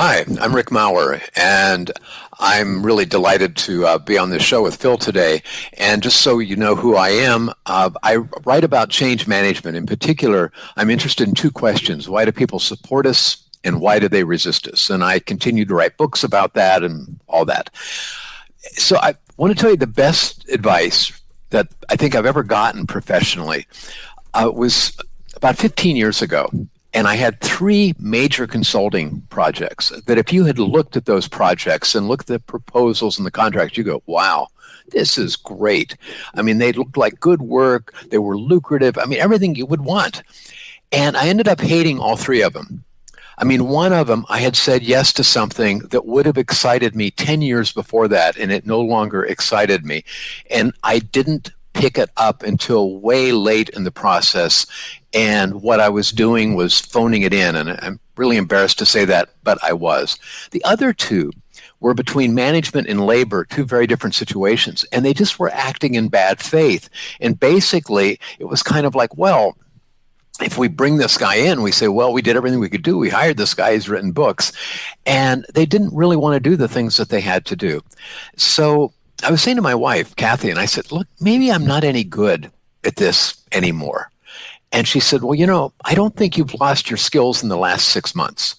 Hi, I'm Rick Maurer, and I'm really delighted to be on this show with Phil today. And just so you know who I am, I write about change management. In particular, I'm interested in two questions. Why do people support us, and why do they resist us? And I continue to write books about that and all that. So I want to tell you the best advice that I think I've ever gotten professionally was about 15 years ago. And I had three major consulting projects that if you had looked at those projects and looked at the proposals and the contracts, you go, wow, this is great. I mean, they looked like good work. They were lucrative. I mean, everything you would want. And I ended up hating all three of them. I mean, one of them, I had said yes to something that would have excited me 10 years before that, and it no longer excited me. And I didn't pick it up until way late in the process. And what I was doing was phoning it in. And I'm really embarrassed to say that, but I was. The other two were between management and labor, two very different situations. And they just were acting in bad faith. And basically, it was kind of like, well, if we bring this guy in, we say, well, we did everything we could do. We hired this guy. He's written books. And they didn't really want to do the things that they had to do. So I was saying to my wife, Kathy, and I said, look, maybe I'm not any good at this anymore. And she said, well, I don't think you've lost your skills in the last 6 months.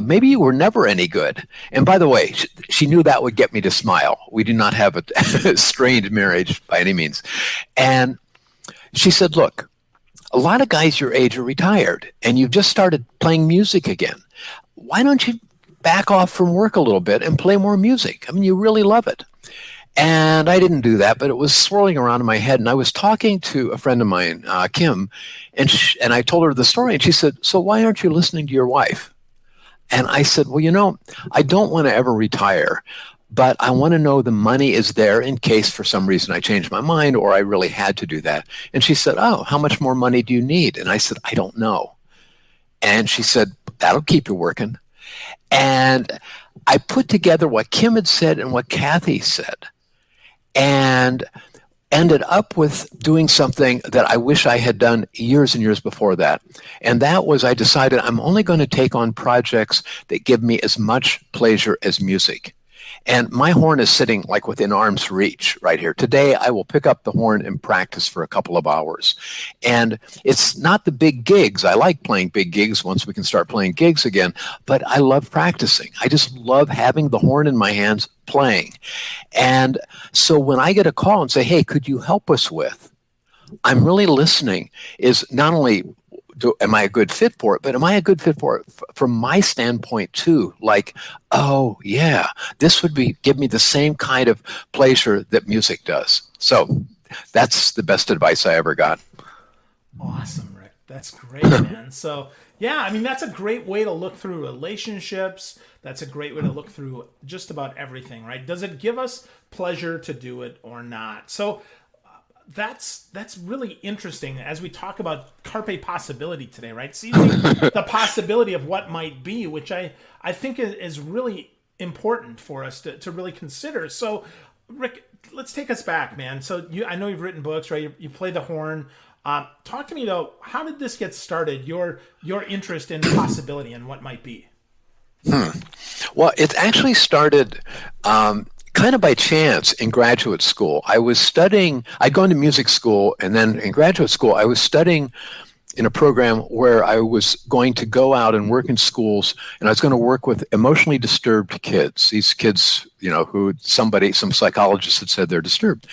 Maybe you were never any good. And by the way, she knew that would get me to smile. We do not have a strained marriage by any means. And she said, look, a lot of guys your age are retired and you've just started playing music again. Why don't you back off from work a little bit and play more music? I mean, you really love it. And I didn't do that, but it was swirling around in my head. And I was talking to a friend of mine, Kim, and I told her the story. And she said, so why aren't you listening to your wife? And I said, well, I don't want to ever retire, but I want to know the money is there in case for some reason I changed my mind or I really had to do that. And she said, oh, how much more money do you need? And I said, I don't know. And she said, that'll keep you working. And I put together what Kim had said and what Kathy said, and ended up with doing something that I wish I had done years and years before that. And that was I decided I'm only going to take on projects that give me as much pleasure as music. And my horn is sitting like within arm's reach right here. Today, I will pick up the horn and practice for a couple of hours. And it's not the big gigs. I like playing big gigs once we can start playing gigs again, but I love practicing. I just love having the horn in my hands playing. And so when I get a call and say, hey, could you help us with? I'm really listening is not only am I a good fit for it, but am I a good fit for it from my standpoint too? Like, oh yeah, this would give me the same kind of pleasure that music does. So that's the best advice I ever got. Awesome, Rick. That's great, man. So yeah, I mean, that's a great way to look through relationships. That's a great way to look through just about everything, right? Does it give us pleasure to do it or not? So that's really interesting as we talk about Carpe possibility today, right? Seizing the possibility of what might be, which I think is really important for us to really consider. So, Rick, let's take us back, man. So I know you've written books, right? You play the horn. Talk to me though. How did this get started? Your interest in possibility and what might be. Well, it actually started kind of by chance in graduate school. I'd gone to music school, and then in graduate school, I was studying in a program where I was going to go out and work in schools, and I was going to work with emotionally disturbed kids. These kids, who some psychologist had said they're disturbed.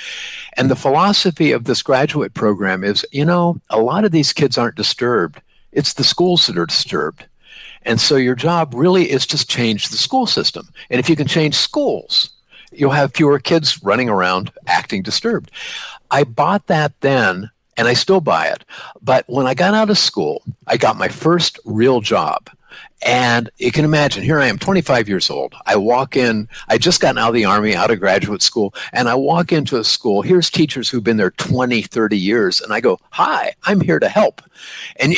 And the philosophy of this graduate program is, a lot of these kids aren't disturbed. It's the schools that are disturbed. And so your job really is to change the school system. And if you can change schools, you'll have fewer kids running around acting disturbed. I bought that then, and I still buy it. But when I got out of school, I got my first real job. And you can imagine, here I am, 25 years old. I walk in, I just gotten out of the Army, out of graduate school, and I walk into a school. Here's teachers who've been there 20, 30 years. And I go, hi, I'm here to help. And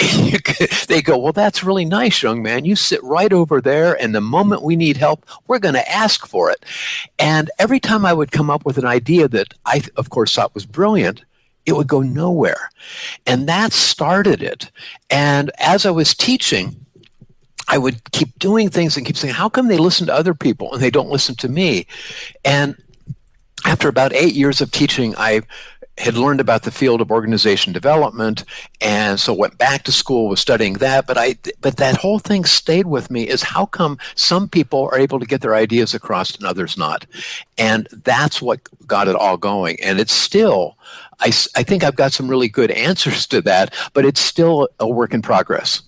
they go, well, that's really nice, young man. You sit right over there, and the moment we need help, we're going to ask for it. And every time I would come up with an idea that I, of course, thought was brilliant, it would go nowhere. And that started it. And as I was teaching, I would keep doing things and keep saying, how come they listen to other people and they don't listen to me? And after about 8 years of teaching, I had learned about the field of organization development, and so went back to school, was studying that. But that whole thing stayed with me: is how come some people are able to get their ideas across and others not? And that's what got it all going. And it's still, I think I've got some really good answers to that, but it's still a work in progress.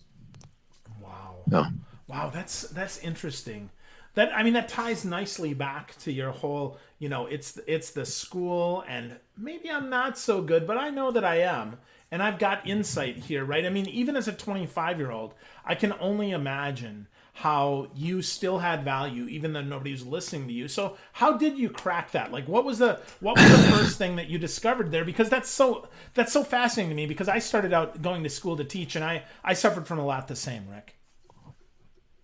Wow. No. Wow, that's interesting. That, I mean, that ties nicely back to your whole, it's the school, and maybe I'm not so good, but I know that I am. And I've got insight here, right? I mean, even as a 25-year-old, I can only imagine how you still had value even though nobody was listening to you. So how did you crack that? Like, what was the first thing that you discovered there? Because that's so fascinating to me, because I started out going to school to teach, and I suffered from a lot the same, Rick.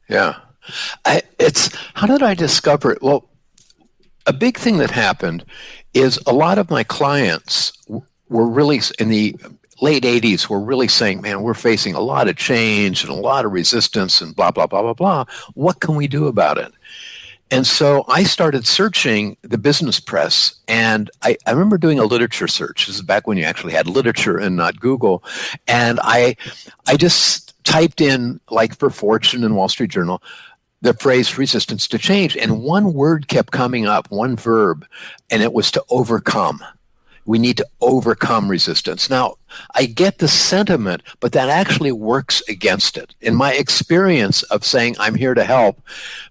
Yeah. It's how did I discover it? Well, a big thing that happened is a lot of my clients were really in the late 80s were really saying, man, we're facing a lot of change and a lot of resistance and blah, blah, blah, blah, blah. What can we do about it? And so I started searching the business press, and I remember doing a literature search. This is back when you actually had literature and not Google. And I just typed in, like for Fortune and Wall Street Journal, the phrase resistance to change. And one word kept coming up, one verb, and it was to overcome. We need to overcome resistance. Now, I get the sentiment, but that actually works against it. In my experience of saying, I'm here to help,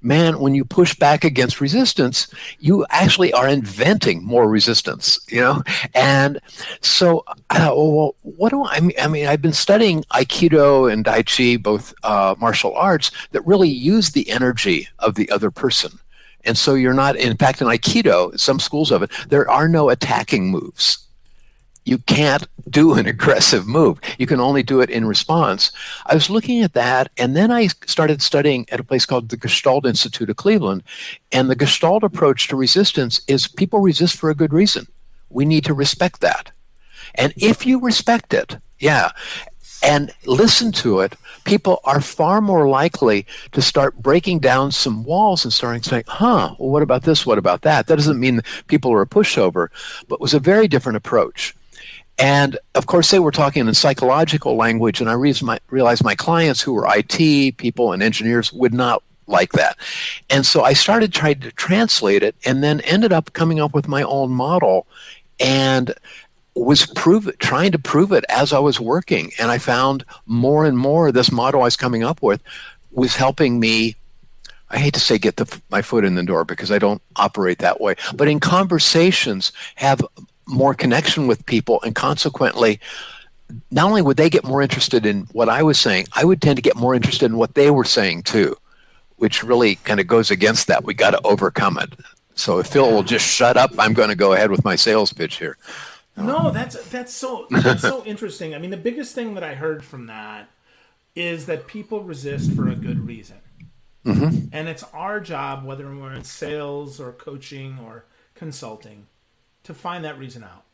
man, when you push back against resistance, you actually are inventing more resistance, And so, well, what do I mean, I've been studying Aikido and Tai Chi, both martial arts, that really use the energy of the other person. And so you're not, in fact, in Aikido, some schools of it, there are no attacking moves. You can't do an aggressive move. You can only do it in response. I was looking at that, and then I started studying at a place called the Gestalt Institute of Cleveland. And the Gestalt approach to resistance is people resist for a good reason. We need to respect that. And if you respect it, and listen to it, people are far more likely to start breaking down some walls and starting saying, well, what about this? What about that? That doesn't mean people are a pushover, but it was a very different approach. And of course, they were talking in psychological language, and I realized my clients who were IT people and engineers would not like that. And so I started trying to translate it, and then ended up coming up with my own model, and was trying to prove it as I was working. And I found more and more this model I was coming up with was helping me, I hate to say get my foot in the door because I don't operate that way, but in conversations have more connection with people, and consequently, not only would they get more interested in what I was saying, I would tend to get more interested in what they were saying too, which really kind of goes against that. We got to overcome it. So if Phil will just shut up, I'm going to go ahead with my sales pitch here. No, that's so interesting. I mean, the biggest thing that I heard from that is that people resist for a good reason. Mm-hmm. And it's our job, whether we're in sales or coaching or consulting, to find that reason out.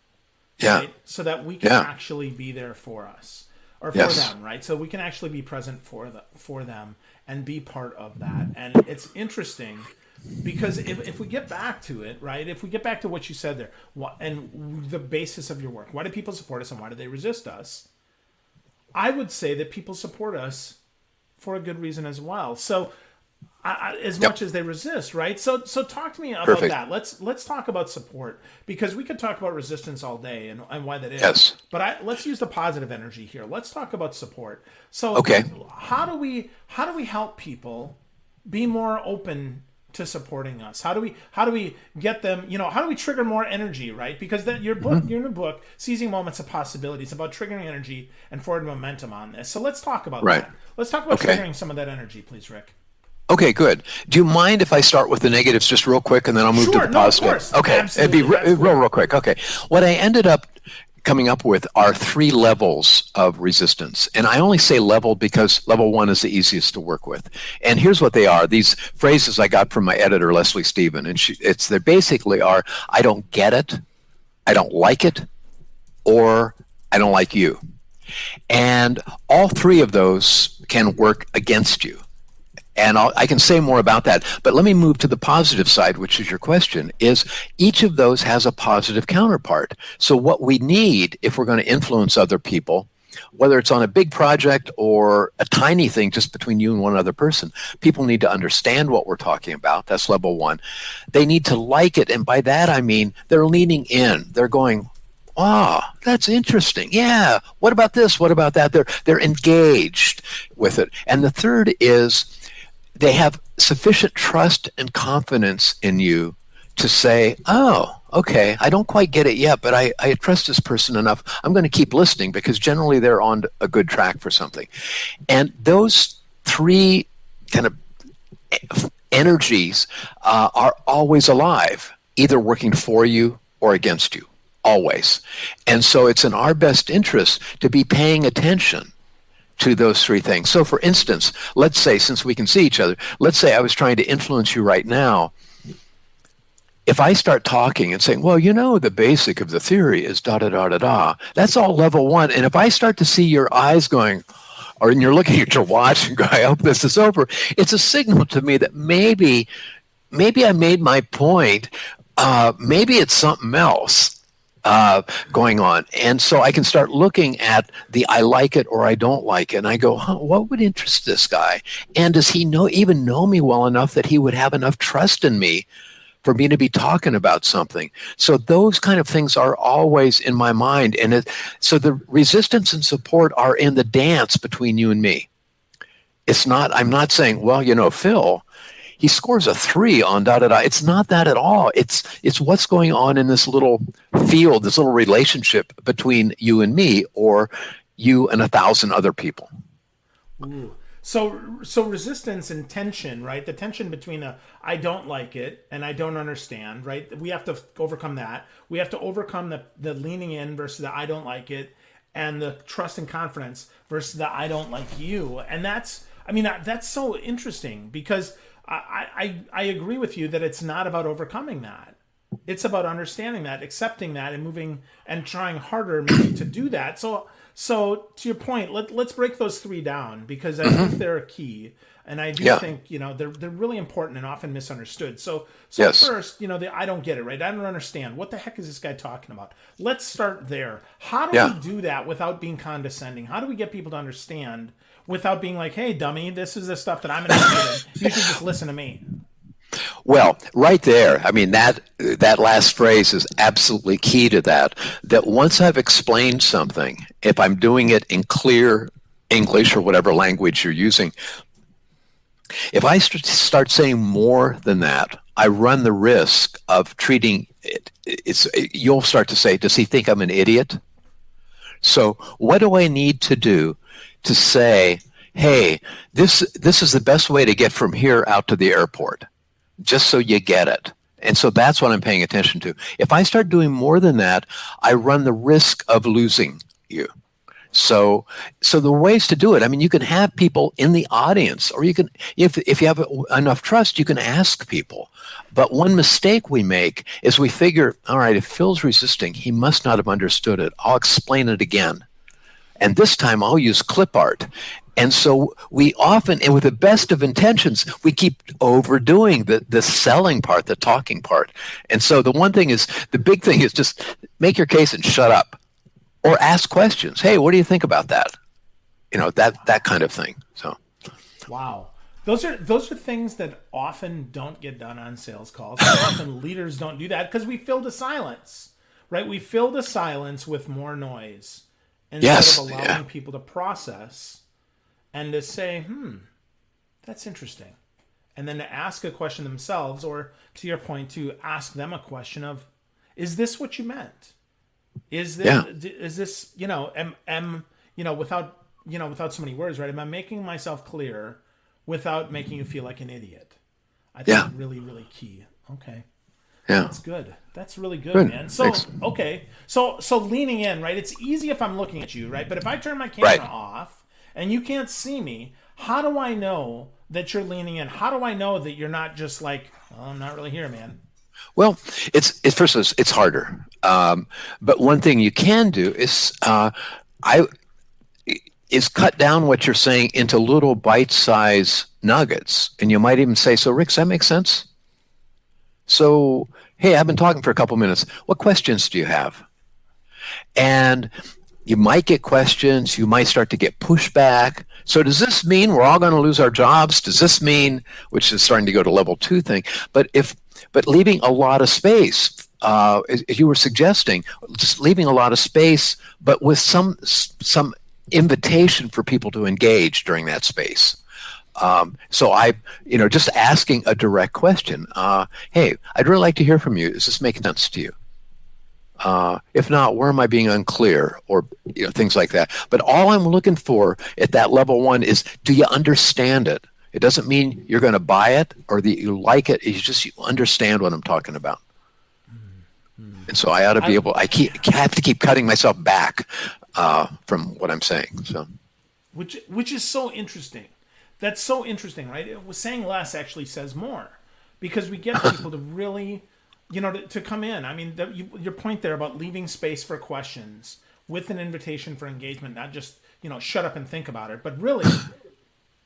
Yeah. Right? So that we can actually be there for us or for them, right? So we can actually be present for them and be part of that. And it's interesting because if we get back to it, right? If we get back to what you said there, and the basis of your work, why do people support us and why do they resist us? I would say that people support us for a good reason as well. So as much as they resist, right? So talk to me about that. Let's talk about support, because we could talk about resistance all day and why that is. Yes. But let's use the positive energy here. Let's talk about support. So how do we help people be more open to supporting us? How do we get them, how do we trigger more energy, right? Because your new book, Seizing Moments of Possibility, is about triggering energy and forward momentum on this. So let's talk about that. Let's talk about triggering some of that energy, please, Rick. Okay, good. Do you mind if I start with the negatives just real quick, and then I'll move to the positive? Of course. Okay, Absolutely. It'd be real quick. Okay. What I ended up coming up with are 3 levels of resistance. And I only say level because level 1 is the easiest to work with. And here's what they are. These phrases I got from my editor, Leslie Stephen, and they basically are, I don't get it, I don't like it, or I don't like you. And all 3 of those can work against you. And I can say more about that. But let me move to the positive side, which is your question, is each of those has a positive counterpart. So what we need if we're going to influence other people, whether it's on a big project or a tiny thing just between you and one other person, people need to understand what we're talking about. That's level one. They need to like it. And by that, I mean, they're leaning in. They're going, oh, that's interesting. Yeah. What about this? What about that? They're engaged with it. And the third is they have sufficient trust and confidence in you to say, oh, okay, I don't quite get it yet, but I trust this person enough. I'm going to keep listening because generally they're on a good track for something. And those three kind of energies are always alive, either working for you or against you, always. And so it's in our best interest to be paying attention to those three things. So for instance, let's say, since we can see each other, let's say I was trying to influence you right now. If I start talking and saying, well, you know, the basic of the theory is da da da da da, that's all level one. And if I start to see your eyes going, or you're looking at your watch and go, I hope this is over, it's a signal to me that maybe I made my point. Maybe it's something else going on. And so I can start looking at the I like it or I don't like it. And I go, what would interest this guy? And does he even know me well enough that he would have enough trust in me for me to be talking about something? So those kind of things are always in my mind. And so the resistance and support are in the dance between you and me. I'm not saying, well, you know, Phil, he scores a 3 on da da da. It's not that at all. It's what's going on in this little field, this little relationship between you and me, or you and 1,000 other people. Ooh. So resistance and tension, right? The tension between I don't like it and I don't understand, right? We have to overcome that. We have to overcome the leaning in versus the I don't like it, and the trust and confidence versus the I don't like you. And that's so interesting because I agree with you that it's not about overcoming that. It's about understanding that, accepting that, and moving and trying harder maybe to do that. So to your point, let's break those three down because I think they're a key, and I do think they're really important and often misunderstood. So yes. First, I don't get it, right? I don't understand what the heck is this guy talking about. Let's start there. How do we do that without being condescending? How do we get people to understand without being like, hey, dummy, this is the stuff that I'm interested in. You should just listen to me. Well, right there, I mean, that last phrase is absolutely key to that once I've explained something, if I'm doing it in clear English or whatever language you're using, if I start saying more than that, I run the risk of treating it. You'll start to say, does he think I'm an idiot? So what do I need to do to say, hey, this is the best way to get from here out to the airport, just so you get it. And so that's what I'm paying attention to. If I start doing more than that, I run the risk of losing you. So the ways to do it, I mean, you can have people in the audience, or you can, if you have enough trust, you can ask people. But one mistake we make is we figure, all right, if Phil's resisting, he must not have understood it. I'll explain it again. And this time I'll use clip art. And so we often, and with the best of intentions, we keep overdoing the selling part, the talking part. And so the big thing is just make your case and shut up. Or ask questions. Hey, what do you think about that? That kind of thing. So, wow, those are things that often don't get done on sales calls. Often leaders don't do that because we fill the silence, right? We fill the silence with more noise instead of allowing people to process and to say, that's interesting, and then to ask a question themselves, or to your point, to ask them a question of, is this what you meant? Is this without so many words, right? Am I making myself clear without making you feel like an idiot? I think that's really, really key. Okay. Yeah. That's good. That's really good, man. So, thanks. Okay. So leaning in, right? It's easy if I'm looking at you, right? But if I turn my camera off and you can't see me, how do I know that you're leaning in? How do I know that you're not just like, oh, I'm not really here, man? Well, it's harder. But one thing you can do is cut down what you're saying into little bite-sized nuggets. And you might even say, so Rick, does that make sense? So, hey, I've been talking for a couple minutes. What questions do you have? And you might get questions. You might start to get pushback. So does this mean we're all going to lose our jobs? Does this mean, which is starting to go to level 2 thing, but leaving a lot of space, as you were suggesting, just leaving a lot of space, but with some invitation for people to engage during that space. So just asking a direct question. Hey, I'd really like to hear from you. Does this make sense to you? If not, where am I being unclear, or things like that. But all I'm looking for at that level 1 is, do you understand it? It doesn't mean you're going to buy it or that you like it. It's just you understand what I'm talking about. And so I ought to be able. I have to keep cutting myself back from what I'm saying. So, which is so interesting. That's so interesting, right? Saying less actually says more, because we get people to really. To come in. I mean, your point there about leaving space for questions with an invitation for engagement, not just, shut up and think about it, but really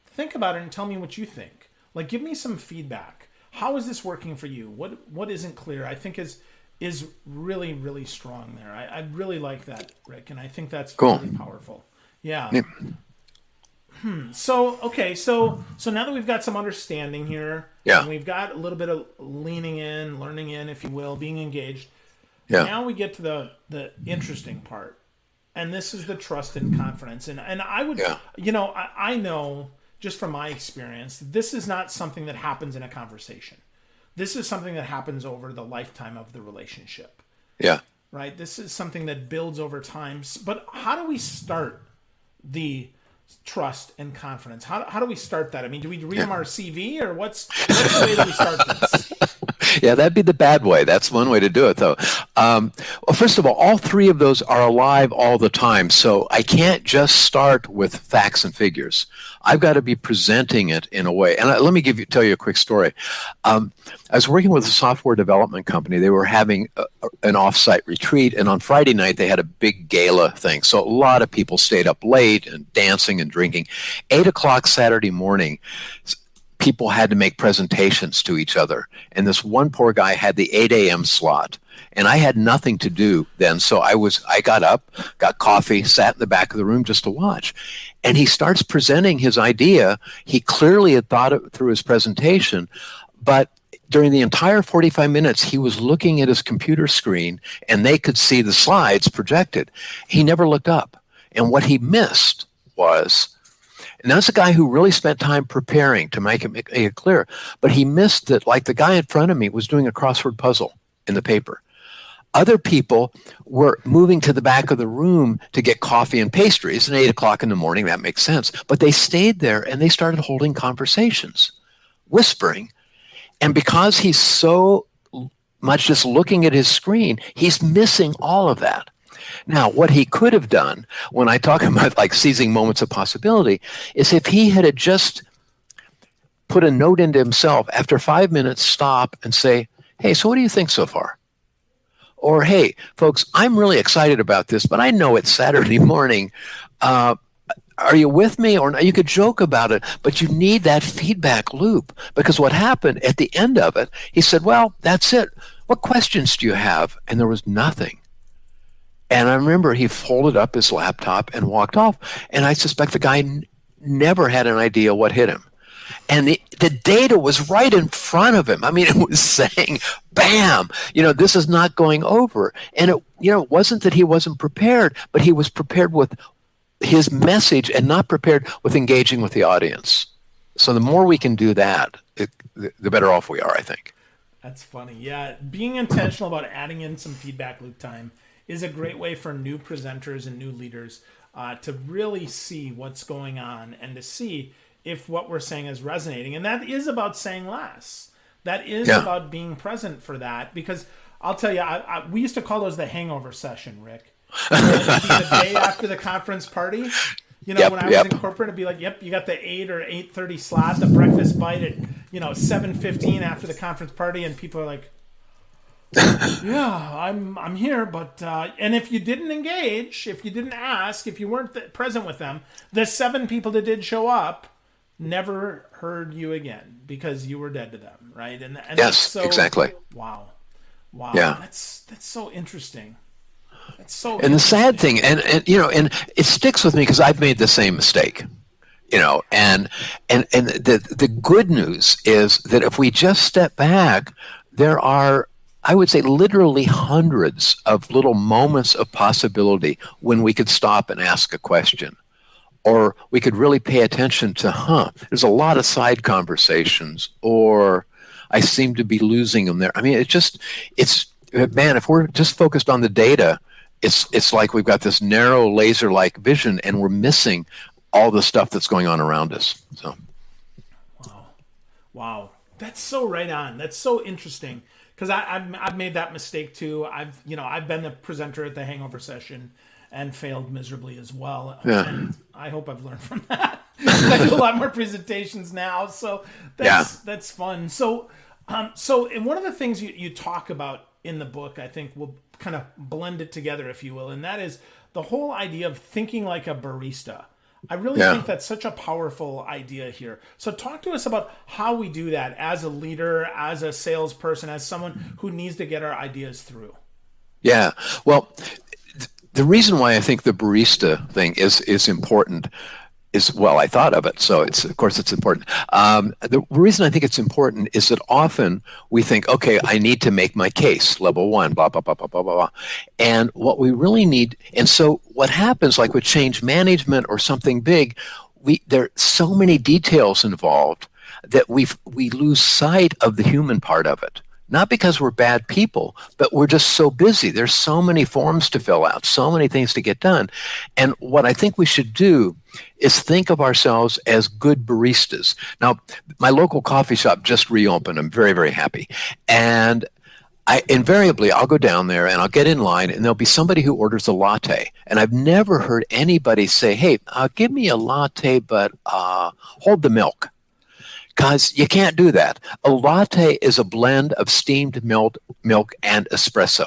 think about it and tell me what you think. Like, give me some feedback. How is this working for you? What isn't clear? I think is really, really strong there. I really like that, Rick, and I think that's cool. Really powerful. Yeah. So now that we've got some understanding here, and we've got a little bit of leaning in, learning in, if you will, being engaged. Yeah. Now we get to the interesting part, and this is the trust and confidence. And I would, I know just from my experience, this is not something that happens in a conversation. This is something that happens over the lifetime of the relationship. Yeah. Right. This is something that builds over time. But how do we start the trust and confidence? How do we start that? I mean, do we read them our CV, or what's the way that we start this? Yeah, that'd be the bad way. That's one way to do it, though. Well, first of all 3 of those are alive all the time. So I can't just start with facts and figures. I've got to be presenting it in a way. And let me tell you a quick story. I was working with a software development company. They were having an offsite retreat, and on Friday night they had a big gala thing. So a lot of people stayed up late and dancing and drinking. 8 o'clock Saturday morning, people had to make presentations to each other. And this one poor guy had the 8 a.m. slot. And I had nothing to do then. So I got up, got coffee, sat in the back of the room just to watch. And he starts presenting his idea. He clearly had thought it through his presentation. But during the entire 45 minutes, he was looking at his computer screen, and they could see the slides projected. He never looked up. And what he missed was, and that's a guy who really spent time preparing to make it clear, but he missed that, like, the guy in front of me was doing a crossword puzzle in the paper. Other people were moving to the back of the room to get coffee and pastries at 8 o'clock in the morning. That makes sense. But they stayed there and they started holding conversations, whispering. And because he's so much just looking at his screen, he's missing all of that. Now, what he could have done, when I talk about like seizing moments of possibility, is if he had just put a note into himself after 5 minutes, stop and say, hey, so what do you think so far? Or, hey, folks, I'm really excited about this, but I know it's Saturday morning. Are you with me? Or not? You could joke about it, but you need that feedback loop, because what happened at the end of it, he said, well, that's it. What questions do you have? And there was nothing. And I remember he folded up his laptop and walked off. And I suspect the guy never had an idea what hit him. And the data was right in front of him. I mean, it was saying, bam, this is not going over. And it wasn't that he wasn't prepared, but he was prepared with his message and not prepared with engaging with the audience. So the more we can do that, the better off we are, I think. That's funny. Yeah, being intentional about adding in some feedback loop time is a great way for new presenters and new leaders to really see what's going on and to see if what we're saying is resonating. And that is about saying less. That is about being present for that. Because I'll tell you, we used to call those the hangover session, Rick. It'd be the day after the conference party. When I was in corporate, it'd be like, yep, you got the 8 or 8:30 slot, the breakfast bite at 7:15 after the conference party, and people are like, yeah, I'm here, but and if you didn't engage, if you didn't ask, if you weren't present with them, the 7 people that did show up, never heard you again because you were dead to them, right? And that's Yes, so exactly. wow, wow. Yeah. That's so interesting. That's so And the sad interesting. thing, and it sticks with me because I've made the same mistake. And the good news is that if we just step back, there are, I would say, literally hundreds of little moments of possibility when we could stop and ask a question, or we could really pay attention to, there's a lot of side conversations, or I seem to be losing them there. I mean, it's, man, if we're just focused on the data, it's like we've got this narrow laser-like vision and we're missing all the stuff that's going on around us. So, Wow, wow. That's so right on. That's so interesting because I've made that mistake too. I've been the presenter at the hangover session and failed miserably as well. yeah, And I hope I've learned from that. I do a lot more presentations now, so yeah, that's fun. So and one of the things you talk about in the book, I think we'll kind of blend it together, if you will, and that is the whole idea of thinking like a barista. I really yeah. think that's such a powerful idea here. So talk to us about how we do that as a leader, as a salesperson, as someone who needs to get our ideas through. Yeah. Well, the reason why I think the barista thing is important is, well, I thought of it, so of course it's important. The reason I think it's important is that often we think, okay, I need to make my case, level one, blah blah blah blah blah blah, and what we really need, and so what happens, like with change management or something big, there are so many details involved that we lose sight of the human part of it. Not because we're bad people, but we're just so busy. There's so many forms to fill out, so many things to get done. And what I think we should do is think of ourselves as good baristas. Now, my local coffee shop just reopened. I'm very, very happy. And I'll go down there and I'll get in line and there'll be somebody who orders a latte. And I've never heard anybody say, hey, give me a latte, but hold the milk. Because you can't do that. A latte is a blend of steamed milk and espresso.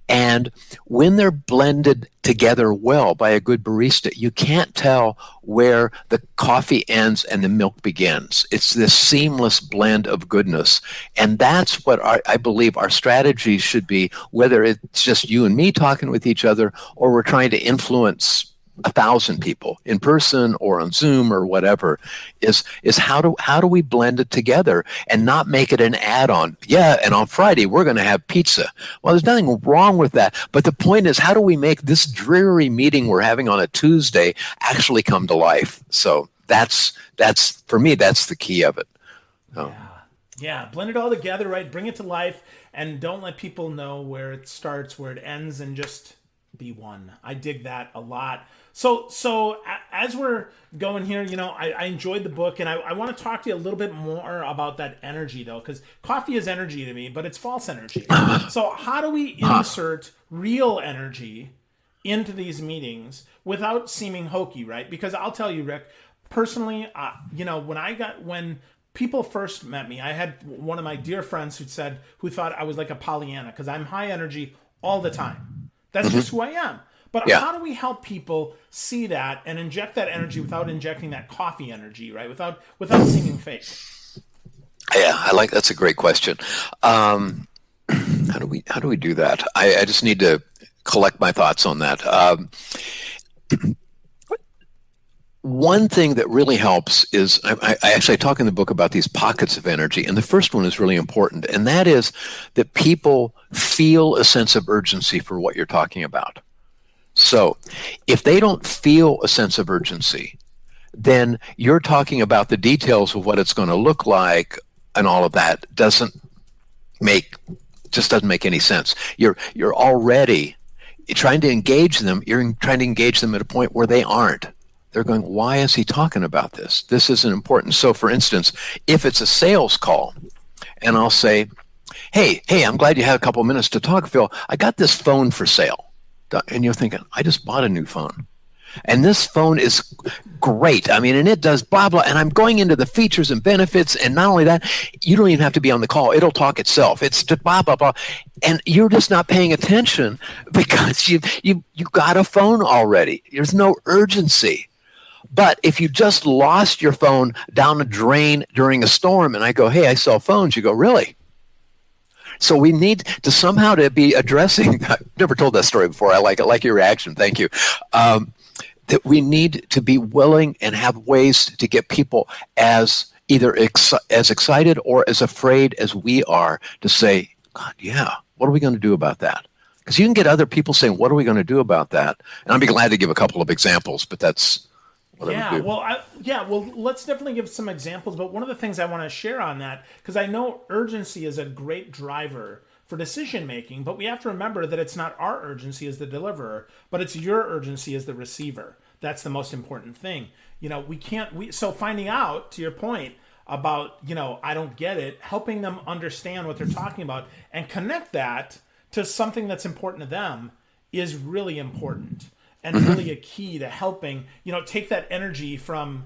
And when they're blended together well by a good barista, you can't tell where the coffee ends and the milk begins. It's this seamless blend of goodness. And that's what I believe our strategy should be, whether it's just you and me talking with each other or we're trying to influence 1,000 people in person or on Zoom or whatever, is how do we blend it together and not make it an add-on? Yeah, and on Friday we're going to have pizza. Well, there's nothing wrong with that. But the point is, how do we make this dreary meeting we're having on a Tuesday actually come to life? So that's for me, that's the key of it. So. Yeah, blend it all together, right? Bring it to life, and don't let people know where it starts, where it ends, and just be one. I dig that a lot. So as we're going here, I enjoyed the book, and I want to talk to you a little bit more about that energy, though, because coffee is energy to me, but it's false energy. So how do we insert real energy into these meetings without seeming hokey, right? Because I'll tell you, Rick, personally, when people first met me, I had one of my dear friends who thought I was like a Pollyanna because I'm high energy all the time. That's just who I am. But how do we help people see that and inject that energy without injecting that coffee energy, right? Without seeming fake. Yeah, that's a great question. How do we do that? I just need to collect my thoughts on that. One thing that really helps is I actually talk in the book about these pockets of energy, and the first one is really important, and that is that people feel a sense of urgency for what you're talking about. So if they don't feel a sense of urgency, then you're talking about the details of what it's going to look like, and all of that doesn't make any sense. You're already trying to engage them. You're trying to engage them at a point where they aren't. They're going, why is he talking about this? This isn't important. So for instance, if it's a sales call and I'll say, hey, I'm glad you had a couple of minutes to talk, Phil. I got this phone for sale. And you're thinking, I just bought a new phone. And this phone is great. I mean, and it does blah, blah. And I'm going into the features and benefits. And not only that, you don't even have to be on the call. It'll talk itself. It's just blah, blah, blah. And you're just not paying attention because you got a phone already. There's no urgency. But if you just lost your phone down a drain during a storm, and I go, hey, I sell phones, you go, really? So we need to somehow to be addressing. I've never told that story before. I like it. I like your reaction. Thank you. That we need to be willing and have ways to get people as either as excited or as afraid as we are to say, God, yeah, what are we going to do about that? Because you can get other people saying, what are we going to do about that? And I'd be glad to give a couple of examples, but that's what I would Yeah, do. well, let's definitely give some examples. But one of the things I want to share on that, because I know urgency is a great driver for decision making, but we have to remember that it's not our urgency as the deliverer, but it's your urgency as the receiver. That's the most important thing. We can't. So finding out, to your point about, I don't get it, helping them understand what they're talking about and connect that to something that's important to them is really important and really a key to helping, take that energy from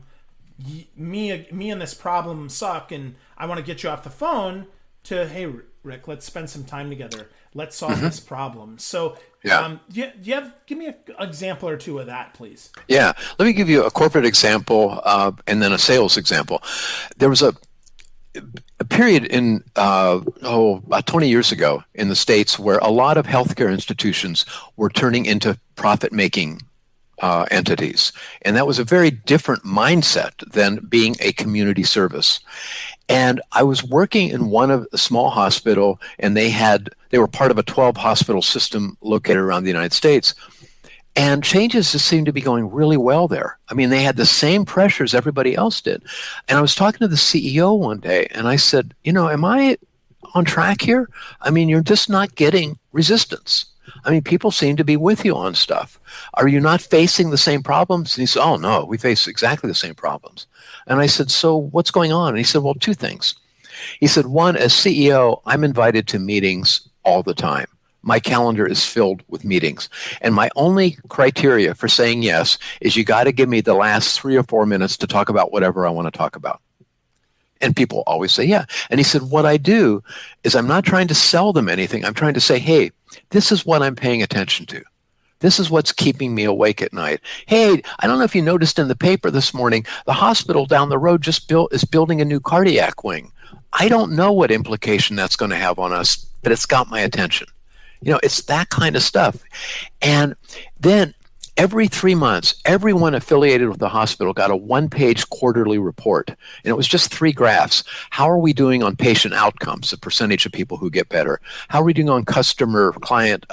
me and this problem suck and I want to get you off the phone to, hey, Rick, let's spend some time together. Let's solve this problem. So Yeah. give me an example or two of that, please. Yeah. Let me give you a corporate example and then a sales example. There was a period in about 20 years ago in the States where a lot of healthcare institutions were turning into profit-making entities. And that was a very different mindset than being a community service. And I was working in one of a small hospital, and they were part of a 12 hospital system located around the United States. And changes just seemed to be going really well there. I mean, they had the same pressures everybody else did. And I was talking to the CEO one day, and I said, am I on track here? I mean, you're just not getting resistance. I mean, people seem to be with you on stuff. Are you not facing the same problems? And he said, oh, no, we face exactly the same problems. And I said, so what's going on? And he said, well, two things. He said, one, as CEO, I'm invited to meetings all the time. My calendar is filled with meetings. And my only criteria for saying yes is you got to give me the last 3 or 4 minutes to talk about whatever I want to talk about. And people always say, yeah. And he said, what I do is I'm not trying to sell them anything. I'm trying to say, hey, this is what I'm paying attention to. This is what's keeping me awake at night. Hey, I don't know if you noticed in the paper this morning, the hospital down the road is building a new cardiac wing. I don't know what implication that's going to have on us, but it's got my attention. It's that kind of stuff. And then every 3 months, everyone affiliated with the hospital got a 1-page quarterly report. And it was just 3 graphs. How are we doing on patient outcomes, the percentage of people who get better? How are we doing on client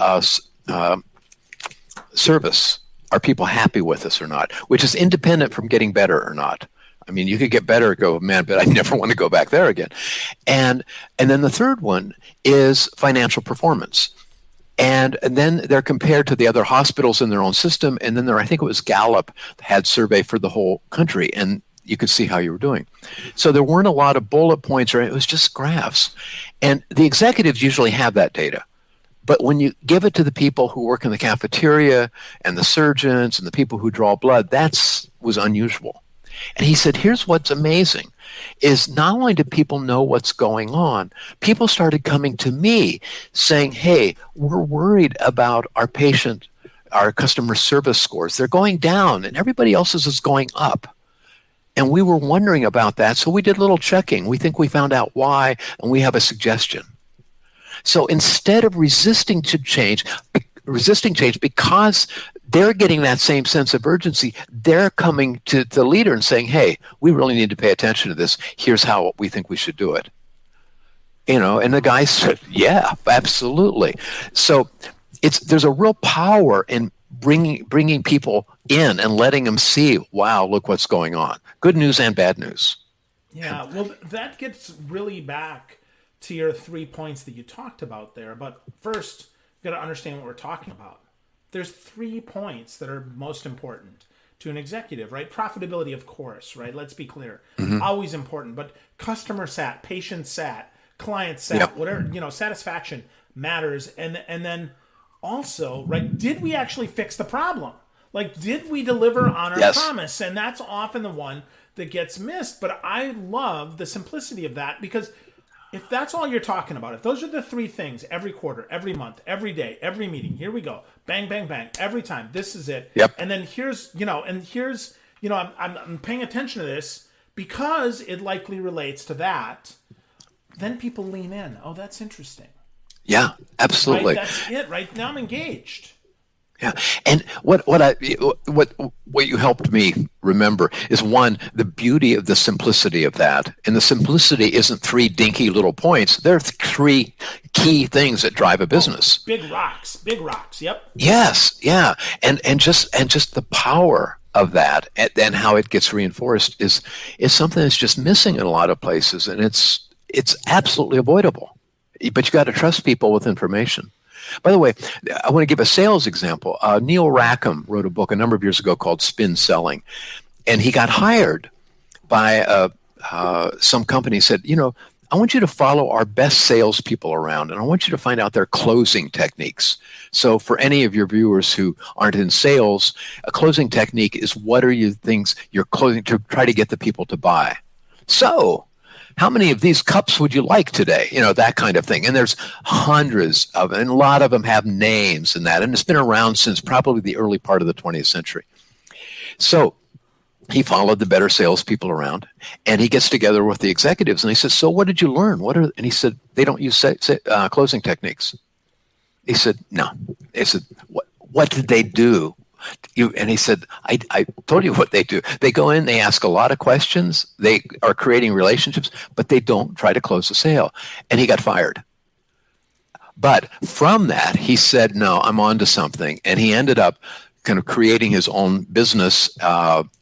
service? Are people happy with us or not? Which is independent from getting better or not. I mean, you could get better and go, man, but I never want to go back there again. And then the third one is financial performance. And then they're compared to the other hospitals in their own system. And then I think it was Gallup had survey for the whole country, and you could see how you were doing. So there weren't a lot of bullet points, or it was just graphs. And the executives usually have that data. But when you give it to the people who work in the cafeteria and the surgeons and the people who draw blood, was unusual. And he said, here's what's amazing, is not only do people know what's going on, people started coming to me saying, hey, we're worried about our customer service scores. They're going down and everybody else's is going up. And we were wondering about that. So we did a little checking. We think we found out why, and we have a suggestion. So instead of resisting change because they're getting that same sense of urgency, they're coming to the leader and saying, hey, we really need to pay attention to this. Here's how we think we should do it. And the guy said, yeah, absolutely. So there's a real power in bringing people in and letting them see, wow, look what's going on. Good news and bad news. Yeah, well, that gets really back to your 3 points that you talked about there. But first, you've got to understand what we're talking about. There's 3 points that are most important to an executive, right? Profitability, of course, right? Let's be clear. Always important. But customer sat, patient sat, client sat, whatever, satisfaction matters. And then also, right, did we actually fix the problem? Like, did we deliver on our promise? And that's often the one that gets missed. But I love the simplicity of that, because if that's all you're talking about, if those are the 3 things every quarter, every month, every day, every meeting, here we go, bang, bang, bang, every time, this is it. Yep. And then here's I'm paying attention to this because it likely relates to that. Then people lean in. Oh, that's interesting. Yeah, Right? absolutely. That's it. Right now, I'm engaged. Yeah, and what you helped me remember is, one, the beauty of the simplicity of that, and the simplicity isn't three dinky little points. There are three key things that drive a Oh, business. big rocks. Big rocks. Yep. Yes, yeah, and just the power of that, and how it gets reinforced is something that's just missing in a lot of places, and it's absolutely avoidable. But you got to trust people with information. By the way, I want to give a sales example. Neil Rackham wrote a book a number of years ago called Spin Selling, and he got hired by some company. Said, I want you to follow our best salespeople around, and I want you to find out their closing techniques. So, for any of your viewers who aren't in sales, a closing technique is, what are your things you're closing to try to get the people to buy. So, how many of these cups would you like today? That kind of thing. And there's hundreds of them, and a lot of them have names and that. And it's been around since probably the early part of the 20th century. So he followed the better salespeople around, and he gets together with the executives, and he says, so what did you learn? And he said, they don't use closing techniques. He said, no. He said, what did they do? And he said, I told you what they do. They go in, they ask a lot of questions, they are creating relationships, but they don't try to close a sale. And he got fired. But from that, he said, no, I'm on to something. And he ended up kind of creating his own business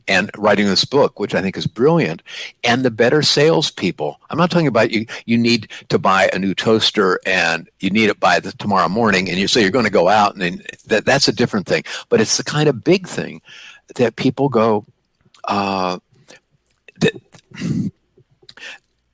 and writing this book, which I think is brilliant. And the better salespeople, I'm not talking about you need to buy a new toaster and you need it by tomorrow morning, and you say you're going to go out, and then that's a different thing. But it's the kind of big thing that people go,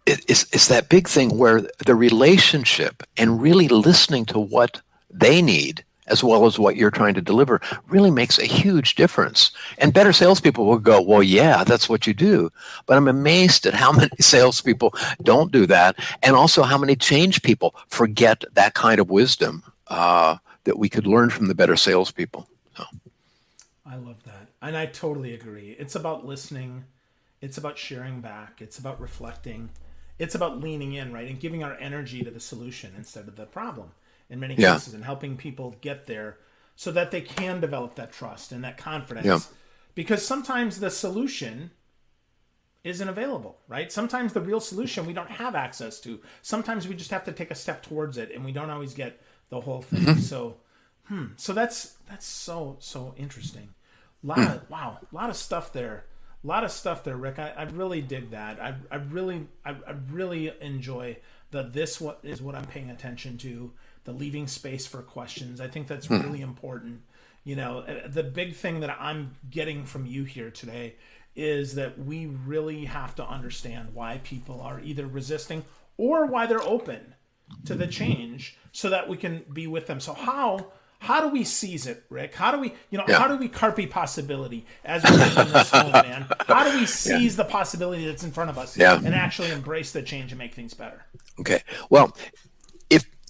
it's that big thing where the relationship and really listening to what they need, as well as what you're trying to deliver, really makes a huge difference. And better salespeople will go, well, yeah, that's what you do. But I'm amazed at how many salespeople don't do that, and also how many change people forget that kind of wisdom that we could learn from the better salespeople. So. I love that. And I totally agree. It's about listening. It's about sharing back. It's about reflecting. It's about leaning in, right? And giving our energy to the solution instead of the problem in many cases, and helping people get there so that they can develop that trust and that confidence. Yeah. Because sometimes the solution isn't available, right? Sometimes the real solution we don't have access to. Sometimes we just have to take a step towards it, and we don't always get the whole thing. Mm-hmm. So that's so interesting. A lot of stuff there. A lot of stuff there, Rick. I really dig that. I really enjoy this is what I'm paying attention to, the leaving space for questions. I think that's really important. The big thing that I'm getting from you here today is that we really have to understand why people are either resisting or why they're open to the change so that we can be with them. So how do we seize it, Rick? How do we, how do we carpe possibility as we're in this home, man? How do we seize the possibility that's in front of us and actually embrace the change and make things better? Okay. Well,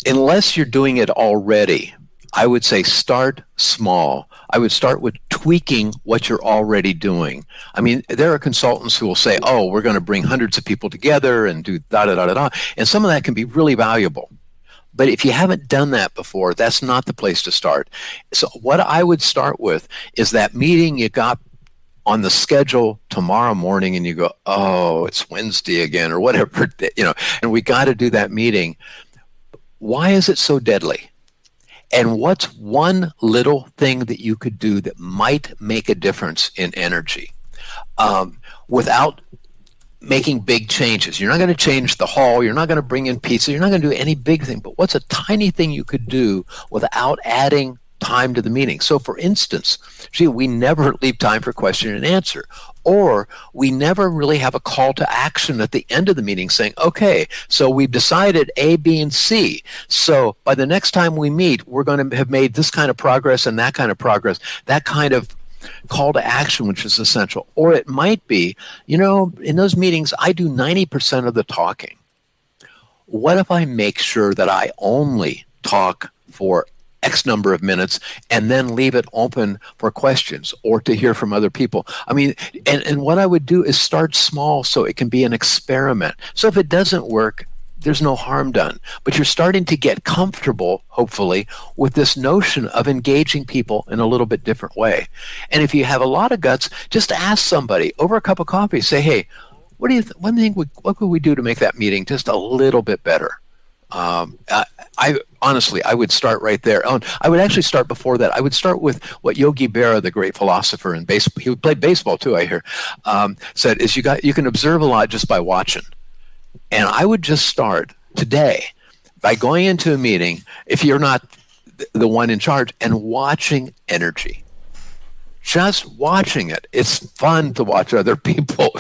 unless you're doing it already, I would say start small. I would start with tweaking what you're already doing. I mean, there are consultants who will say, oh, we're going to bring hundreds of people together and do da-da-da-da-da. And some of that can be really valuable. But if you haven't done that before, that's not the place to start. So what I would start with is that meeting you got on the schedule tomorrow morning, and you go, oh, it's Wednesday again, or whatever, and we got to do that meeting. Why is it so deadly? And what's one little thing that you could do that might make a difference in energy without making big changes? You're not going to change the hall. You're not going to bring in pizza. You're not going to do any big thing. But what's a tiny thing you could do without adding time to the meeting? So, for instance, we never leave time for question and answer. Or we never really have a call to action at the end of the meeting saying, okay, so we've decided A, B, and C. So by the next time we meet, we're going to have made this kind of progress and that kind of progress, that kind of call to action, which is essential. Or it might be, in those meetings, I do 90% of the talking. What if I make sure that I only talk for X number of minutes and then leave it open for questions or to hear from other people. I mean, and what I would do is start small so it can be an experiment. So if it doesn't work, there's no harm done. But you're starting to get comfortable, hopefully, with this notion of engaging people in a little bit different way. And if you have a lot of guts, just ask somebody over a cup of coffee, say, hey, what do you what could we do to make that meeting just a little bit better? I honestly, I would start right there. I would actually start before that. I would start with what Yogi Berra, the great philosopher in baseball, he played baseball too, I hear, said is you can observe a lot just by watching. And I would just start today by going into a meeting, if you're not the one in charge, and watching energy. Just watching it. It's fun to watch other people,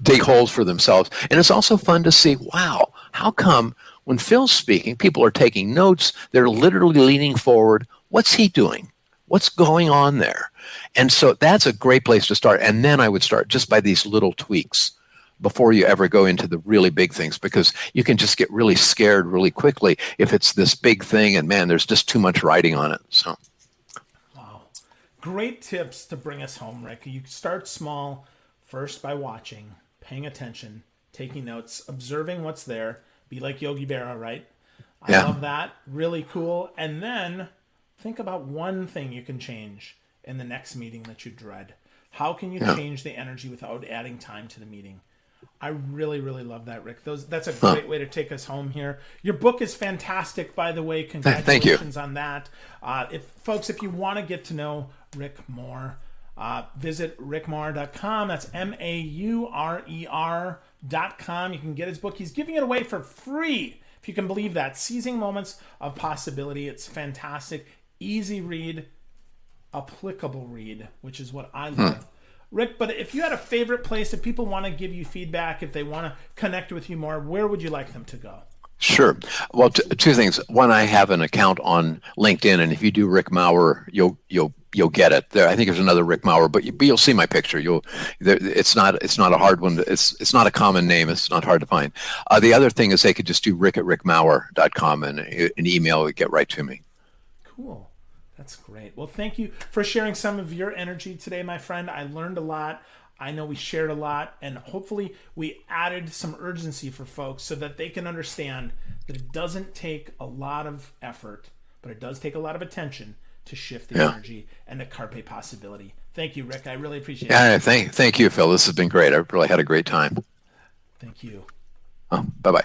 dig holes for themselves. And it's also fun to see, wow, how come when Phil's speaking, people are taking notes, they're literally leaning forward. What's he doing? What's going on there? And so that's a great place to start. And then I would start just by these little tweaks before you ever go into the really big things, because you can just get really scared really quickly if it's this big thing and man, there's just too much writing on it. So, wow. Great tips to bring us home, Rick. You start small, first by watching, paying attention, taking notes, observing what's there. Be like Yogi Berra, right? I love that. Really cool. And then think about one thing you can change in the next meeting that you dread. How can you change the energy without adding time to the meeting? I really, really love that, Rick. That's a great way to take us home here. Your book is fantastic, by the way. Congratulations on that. If you want to get to know Rick more, visit rickmaurer.com. That's MAURER.com. You can get his book. He's giving it away for free, if you can believe that. Seizing Moments of Possibility. It's fantastic. Easy read, applicable read, which is what I love. Rick, but if you had a favorite place, if people want to give you feedback, if they want to connect with you more, where would you like them to go? Sure. Well, two things. One, I have an account on LinkedIn, and if you do Rick Maurer, you'll get it. There, I think there's another Rick Maurer, but you'll see my picture. It's not a hard one. It's not a common name. It's not hard to find. The other thing is they could just do rick@rickmaurer.com, and an email would get right to me. Cool. That's great. Well, thank you for sharing some of your energy today, my friend. I learned a lot. I know we shared a lot, and hopefully we added some urgency for folks so that they can understand that it doesn't take a lot of effort, but it does take a lot of attention to shift the energy and the Carpe possibility. Thank you, Rick. I really appreciate it. Yeah, thank you, Phil. This has been great. I've really had a great time. Thank you. Bye-bye.